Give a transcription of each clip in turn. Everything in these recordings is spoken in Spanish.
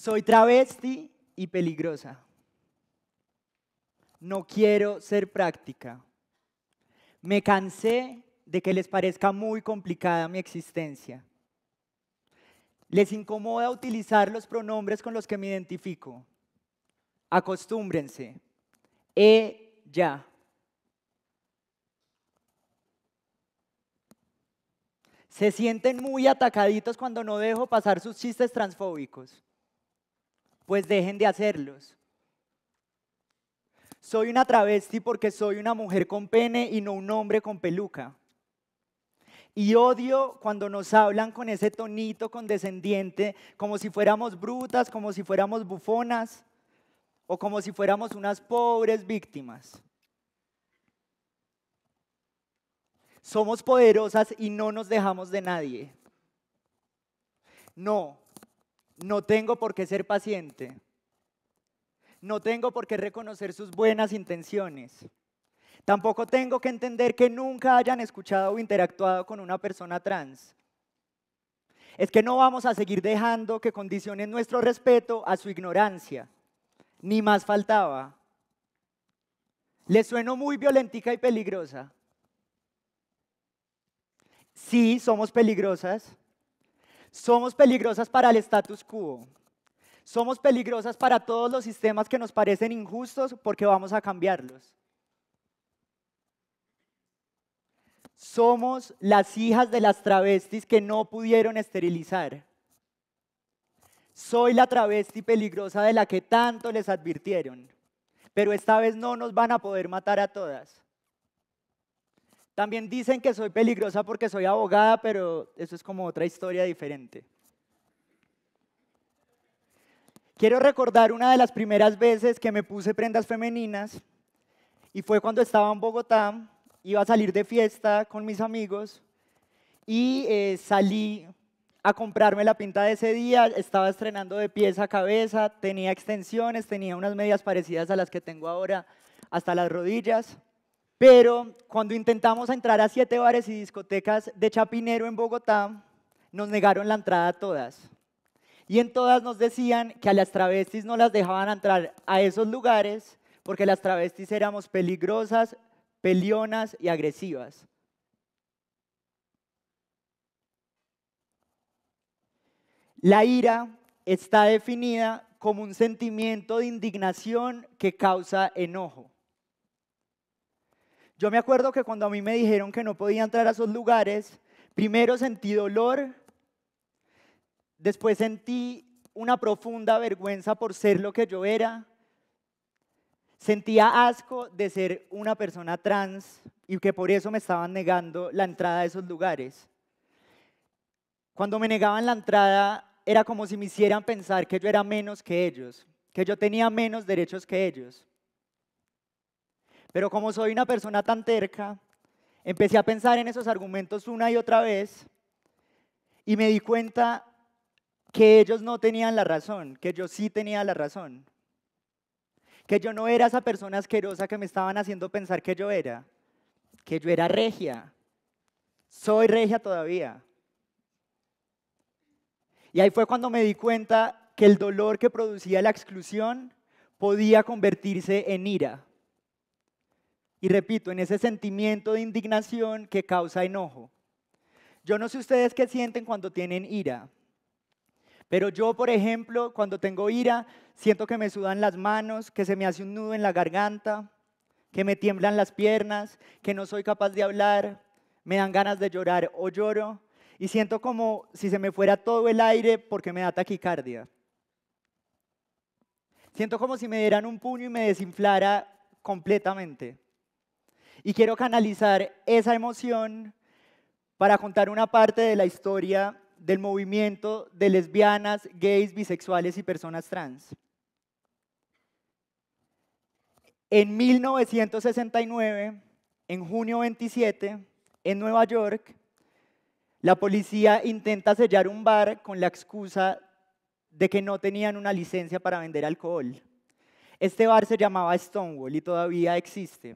Soy travesti y peligrosa. No quiero ser práctica. Me cansé de que les parezca muy complicada mi existencia. Les incomoda utilizar los pronombres con los que me identifico. Acostúmbrense. Ella. Se sienten muy atacaditos cuando no dejo pasar sus chistes transfóbicos. Pues dejen de hacerlos. Soy una travesti porque soy una mujer con pene y no un hombre con peluca. Y odio cuando nos hablan con ese tonito condescendiente, como si fuéramos brutas, como si fuéramos bufonas, o como si fuéramos unas pobres víctimas. Somos poderosas y no nos dejamos de nadie. No tengo por qué ser paciente. No tengo por qué reconocer sus buenas intenciones. Tampoco tengo que entender que nunca hayan escuchado o interactuado con una persona trans. Es que no vamos a seguir dejando que condicionen nuestro respeto a su ignorancia. Ni más faltaba. Les sueno muy violentica y peligrosa. Sí, somos peligrosas. Somos peligrosas para el status quo. Somos peligrosas para todos los sistemas que nos parecen injustos porque vamos a cambiarlos. Somos las hijas de las travestis que no pudieron esterilizar. Soy la travesti peligrosa de la que tanto les advirtieron, pero esta vez no nos van a poder matar a todas. También dicen que soy peligrosa porque soy abogada, pero eso es como otra historia diferente. Quiero recordar una de las primeras veces que me puse prendas femeninas y fue cuando estaba en Bogotá, iba a salir de fiesta con mis amigos y salí a comprarme la pinta de ese día, estaba estrenando de pies a cabeza, tenía extensiones, tenía unas medias parecidas a las que tengo ahora hasta las rodillas, pero cuando intentamos entrar a 7 bares y discotecas de Chapinero en Bogotá, nos negaron la entrada a todas. Y en todas nos decían que a las travestis no las dejaban entrar a esos lugares porque las travestis éramos peligrosas, pelionas y agresivas. La ira está definida como un sentimiento de indignación que causa enojo. Yo me acuerdo que cuando a mí me dijeron que no podía entrar a esos lugares, primero sentí dolor, después sentí una profunda vergüenza por ser lo que yo era. Sentía asco de ser una persona trans y que por eso me estaban negando la entrada a esos lugares. Cuando me negaban la entrada era como si me hicieran pensar que yo era menos que ellos, que yo tenía menos derechos que ellos. Pero como soy una persona tan terca, empecé a pensar en esos argumentos una y otra vez y me di cuenta que ellos no tenían la razón, que yo sí tenía la razón. Que yo no era esa persona asquerosa que me estaban haciendo pensar que yo era regia. Soy regia todavía. Y ahí fue cuando me di cuenta que el dolor que producía la exclusión podía convertirse en ira. Y repito, en ese sentimiento de indignación que causa enojo. Yo no sé ustedes qué sienten cuando tienen ira. Pero yo, por ejemplo, cuando tengo ira, siento que me sudan las manos, que se me hace un nudo en la garganta, que me tiemblan las piernas, que no soy capaz de hablar, me dan ganas de llorar o lloro, y siento como si se me fuera todo el aire porque me da taquicardia. Siento como si me dieran un puño y me desinflara completamente. Y quiero canalizar esa emoción para contar una parte de la historia del movimiento de lesbianas, gays, bisexuales y personas trans. En 1969, en junio 27, en Nueva York, la policía intenta sellar un bar con la excusa de que no tenían una licencia para vender alcohol. Este bar se llamaba Stonewall y todavía existe.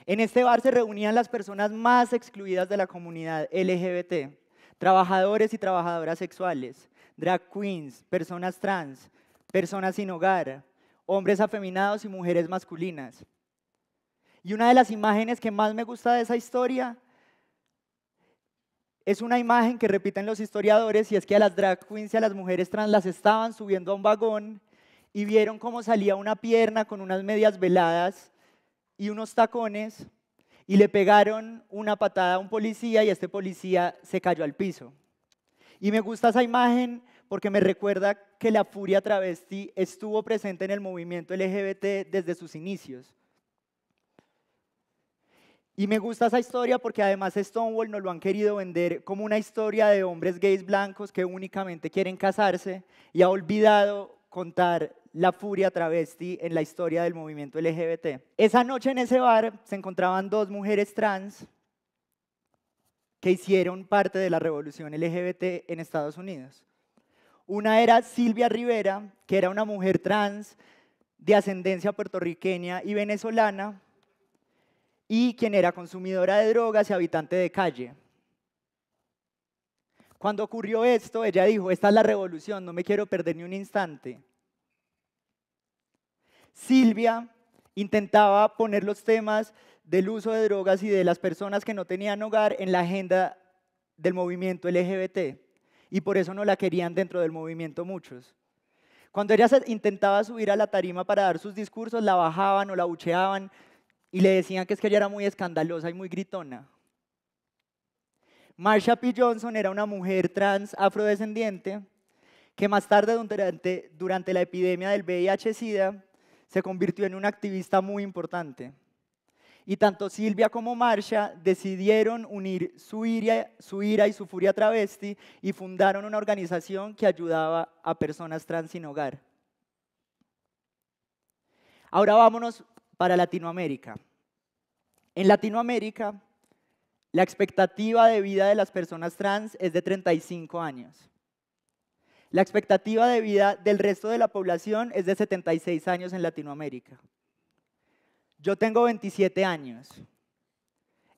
En este bar se reunían las personas más excluidas de la comunidad LGBT. trabajadores y trabajadoras sexuales, drag queens, personas trans, personas sin hogar, hombres afeminados y mujeres masculinas. Y una de las imágenes que más me gusta de esa historia es una imagen que repiten los historiadores, y es que a las drag queens y a las mujeres trans las estaban subiendo a un vagón y vieron cómo salía una pierna con unas medias veladas y unos tacones, y le pegaron una patada a un policía y este policía se cayó al piso. Y me gusta esa imagen porque me recuerda que la furia travesti estuvo presente en el movimiento LGBT desde sus inicios. Y me gusta esa historia porque además Stonewall nos lo han querido vender como una historia de hombres gays blancos que únicamente quieren casarse, y ha olvidado contar la furia travesti en la historia del movimiento LGBT. Esa noche en ese bar se encontraban dos mujeres trans que hicieron parte de la revolución LGBT en Estados Unidos. Una era Silvia Rivera, que era una mujer trans de ascendencia puertorriqueña y venezolana, y quien era consumidora de drogas y habitante de calle. Cuando ocurrió esto, ella dijo: esta es la revolución, no me quiero perder ni un instante. Silvia intentaba poner los temas del uso de drogas y de las personas que no tenían hogar en la agenda del movimiento LGBT, y por eso no la querían dentro del movimiento muchos. Cuando ella intentaba subir a la tarima para dar sus discursos, la bajaban o la abucheaban y le decían que es que ella era muy escandalosa y muy gritona. Marsha P. Johnson era una mujer trans afrodescendiente que más tarde, durante la epidemia del VIH-Sida, se convirtió en una activista muy importante. Y tanto Silvia como Marsha decidieron unir su ira y su furia travesti y fundaron una organización que ayudaba a personas trans sin hogar. Ahora vámonos para Latinoamérica. En Latinoamérica, la expectativa de vida de las personas trans es de 35 años. La expectativa de vida del resto de la población es de 76 años en Latinoamérica. Yo tengo 27 años.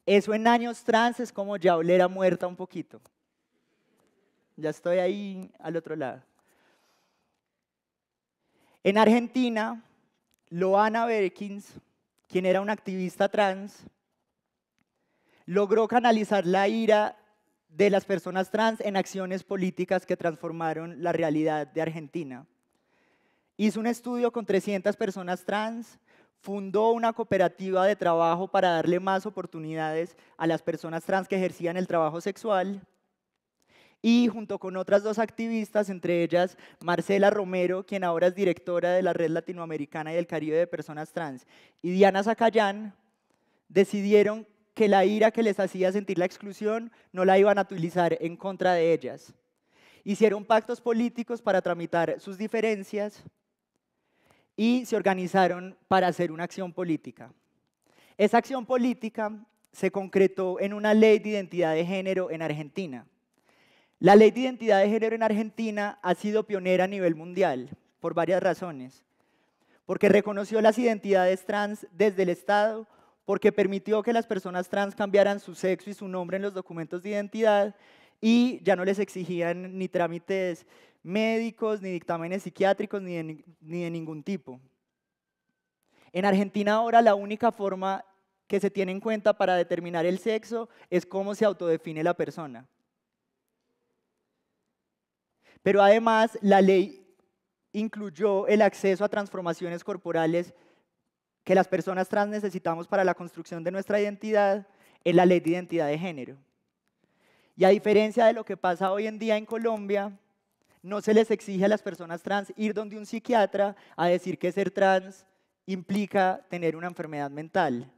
Eso en años trans es como ya oler a muerta un poquito. Ya estoy ahí al otro lado. En Argentina, Loana Berkins, quien era una activista trans, logró canalizar la ira de las personas trans en acciones políticas que transformaron la realidad de Argentina. Hizo un estudio con 300 personas trans, fundó una cooperativa de trabajo para darle más oportunidades a las personas trans que ejercían el trabajo sexual, y junto con otras dos activistas, entre ellas Marcela Romero, quien ahora es directora de la Red Latinoamericana y del Caribe de Personas Trans, y Diana Zacayán, decidieron que la ira que les hacía sentir la exclusión no la iban a utilizar en contra de ellas. Hicieron pactos políticos para tramitar sus diferencias y se organizaron para hacer una acción política. Esa acción política se concretó en una ley de identidad de género en Argentina. La ley de identidad de género en Argentina ha sido pionera a nivel mundial por varias razones. Porque reconoció las identidades trans desde el Estado, porque permitió que las personas trans cambiaran su sexo y su nombre en los documentos de identidad, y ya no les exigían ni trámites médicos, ni dictámenes psiquiátricos, ni de ningún tipo. En Argentina ahora la única forma que se tiene en cuenta para determinar el sexo es cómo se autodefine la persona. Pero además la ley incluyó el acceso a transformaciones corporales que las personas trans necesitamos para la construcción de nuestra identidad en la ley de identidad de género. Y a diferencia de lo que pasa hoy en día en Colombia, no se les exige a las personas trans ir donde un psiquiatra a decir que ser trans implica tener una enfermedad mental.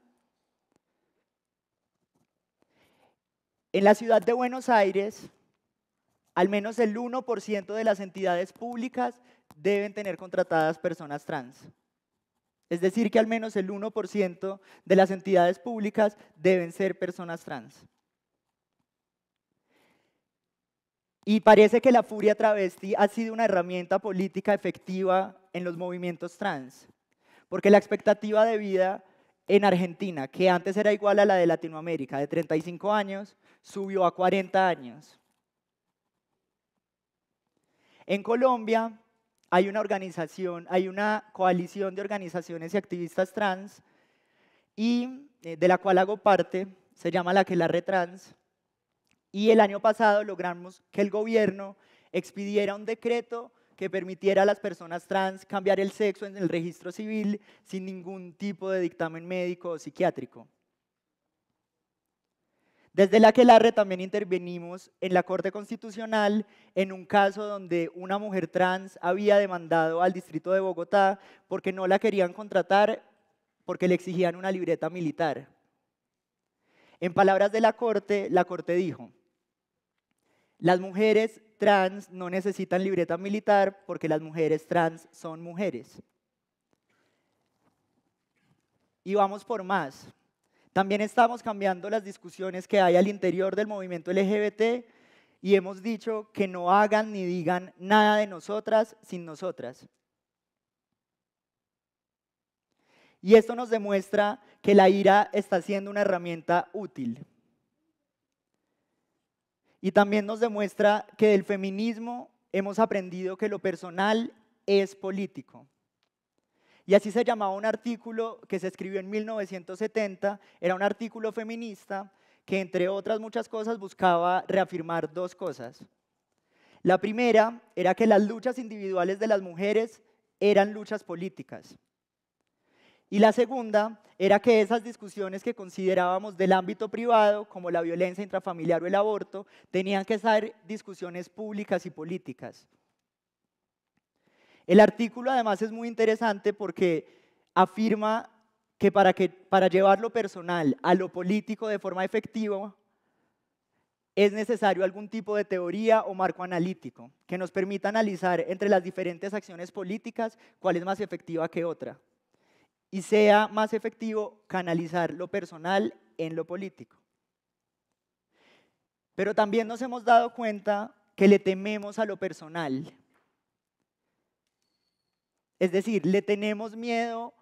En la ciudad de Buenos Aires, al menos el 1% de las entidades públicas deben tener contratadas personas trans. Es decir, que al menos el 1% de las entidades públicas deben ser personas trans. Y parece que la furia travesti ha sido una herramienta política efectiva en los movimientos trans, porque la expectativa de vida en Argentina, que antes era igual a la de Latinoamérica, de 35 años, subió a 40 años. En Colombia hay una organización, hay una coalición de organizaciones y activistas trans y de la cual hago parte, se llama La Aquelarre Trans, y el año pasado logramos que el gobierno expidiera un decreto que permitiera a las personas trans cambiar el sexo en el registro civil sin ningún tipo de dictamen médico o psiquiátrico. Desde la Aquelarre también intervenimos en la Corte Constitucional en un caso donde una mujer trans había demandado al distrito de Bogotá porque no la querían contratar porque le exigían una libreta militar. En palabras de la Corte dijo: las mujeres trans no necesitan libreta militar porque las mujeres trans son mujeres. Y vamos por más. También estamos cambiando las discusiones que hay al interior del movimiento LGBT y hemos dicho que no hagan ni digan nada de nosotras sin nosotras. Y esto nos demuestra que la ira está siendo una herramienta útil. Y también nos demuestra que del feminismo hemos aprendido que lo personal es político. Y así se llamaba un artículo que se escribió en 1970, era un artículo feminista que entre otras muchas cosas buscaba reafirmar dos cosas. La primera era que las luchas individuales de las mujeres eran luchas políticas. Y la segunda era que esas discusiones que considerábamos del ámbito privado, como la violencia intrafamiliar o el aborto, tenían que ser discusiones públicas y políticas. El artículo además es muy interesante porque afirma que para llevar lo personal a lo político de forma efectiva es necesario algún tipo de teoría o marco analítico que nos permita analizar entre las diferentes acciones políticas cuál es más efectiva que otra y sea más efectivo canalizar lo personal en lo político. Pero también nos hemos dado cuenta que le tememos a lo personal. Es decir, le tenemos miedo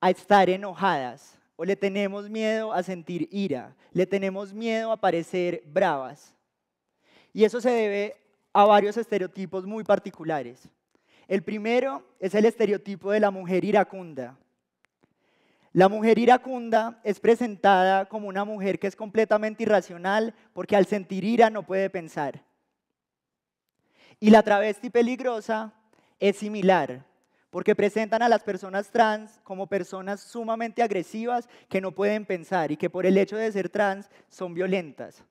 a estar enojadas o le tenemos miedo a sentir ira, le tenemos miedo a parecer bravas. Y eso se debe a varios estereotipos muy particulares. El primero es el estereotipo de la mujer iracunda. La mujer iracunda es presentada como una mujer que es completamente irracional porque al sentir ira no puede pensar. Y la travesti peligrosa es similar, porque presentan a las personas trans como personas sumamente agresivas que no pueden pensar y que por el hecho de ser trans son violentas.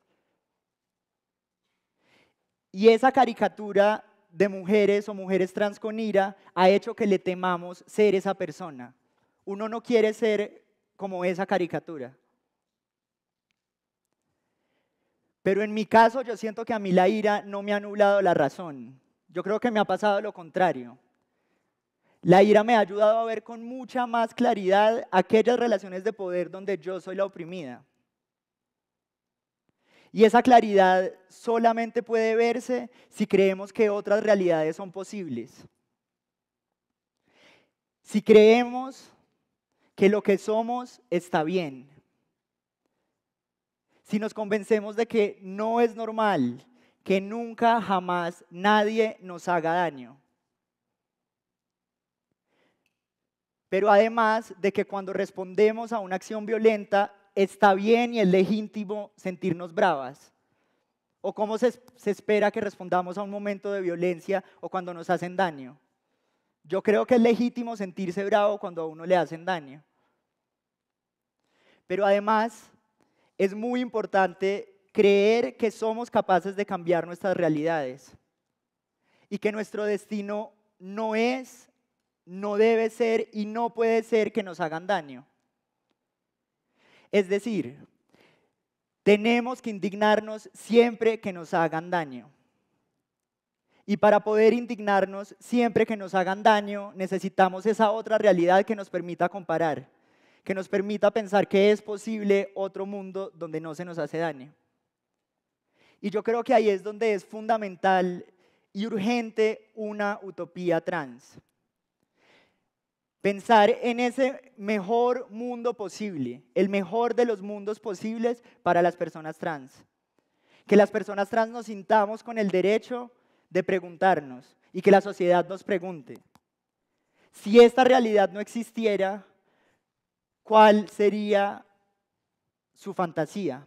Y esa caricatura de mujeres o mujeres trans con ira ha hecho que le temamos ser esa persona. Uno no quiere ser como esa caricatura. Pero en mi caso yo siento que a mí la ira no me ha nublado la razón. Yo creo que me ha pasado lo contrario. La ira me ha ayudado a ver con mucha más claridad aquellas relaciones de poder donde yo soy la oprimida. Y esa claridad solamente puede verse si creemos que otras realidades son posibles. Si creemos que lo que somos está bien. Si nos convencemos de que no es normal, que nunca, jamás, nadie nos haga daño. Pero además de que cuando respondemos a una acción violenta, está bien y es legítimo sentirnos bravas. ¿O cómo se espera que respondamos a un momento de violencia o cuando nos hacen daño? Yo creo que es legítimo sentirse bravo cuando a uno le hacen daño. Pero además, es muy importante creer que somos capaces de cambiar nuestras realidades y que nuestro destino no es, no debe ser y no puede ser que nos hagan daño. Es decir, tenemos que indignarnos siempre que nos hagan daño. Y para poder indignarnos siempre que nos hagan daño, necesitamos esa otra realidad que nos permita comparar, que nos permita pensar que es posible otro mundo donde no se nos hace daño. Y yo creo que ahí es donde es fundamental y urgente una utopía trans. Pensar en ese mejor mundo posible, el mejor de los mundos posibles para las personas trans. Que las personas trans nos sintamos con el derecho de preguntarnos y que la sociedad nos pregunte, si esta realidad no existiera, ¿cuál sería su fantasía?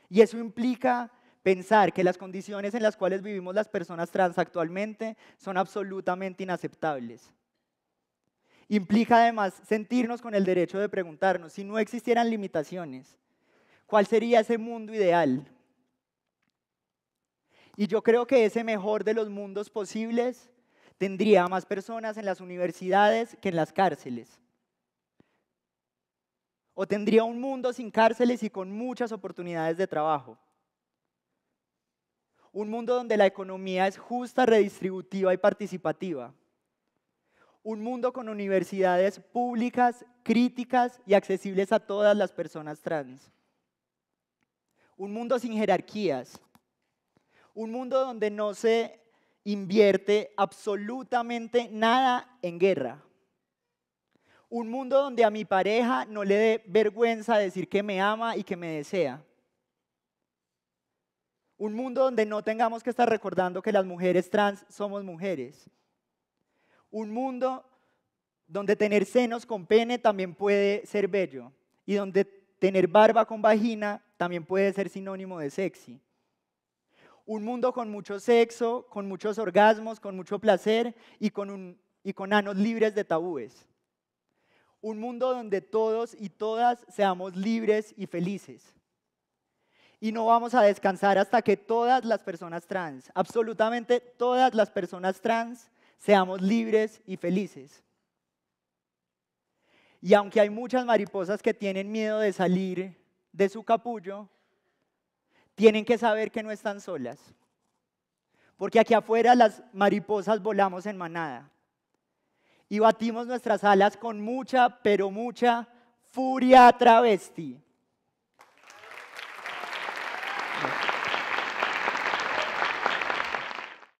Y eso implica pensar que las condiciones en las cuales vivimos las personas trans actualmente son absolutamente inaceptables. Implica además sentirnos con el derecho de preguntarnos, si no existieran limitaciones, ¿cuál sería ese mundo ideal? Y yo creo que ese mejor de los mundos posibles tendría más personas en las universidades que en las cárceles. O tendría un mundo sin cárceles y con muchas oportunidades de trabajo. Un mundo donde la economía es justa, redistributiva y participativa. Un mundo con universidades públicas, críticas y accesibles a todas las personas trans. Un mundo sin jerarquías. Un mundo donde no se invierte absolutamente nada en guerra. Un mundo donde a mi pareja no le dé vergüenza decir que me ama y que me desea. Un mundo donde no tengamos que estar recordando que las mujeres trans somos mujeres. Un mundo donde tener senos con pene también puede ser bello y donde tener barba con vagina también puede ser sinónimo de sexy. Un mundo con mucho sexo, con muchos orgasmos, con mucho placer y con anos libres de tabúes. Un mundo donde todos y todas seamos libres y felices. Y no vamos a descansar hasta que todas las personas trans, absolutamente todas las personas trans, seamos libres y felices. Y aunque hay muchas mariposas que tienen miedo de salir de su capullo, tienen que saber que no están solas. Porque aquí afuera las mariposas volamos en manada. Y batimos nuestras alas con mucha, pero mucha furia travesti.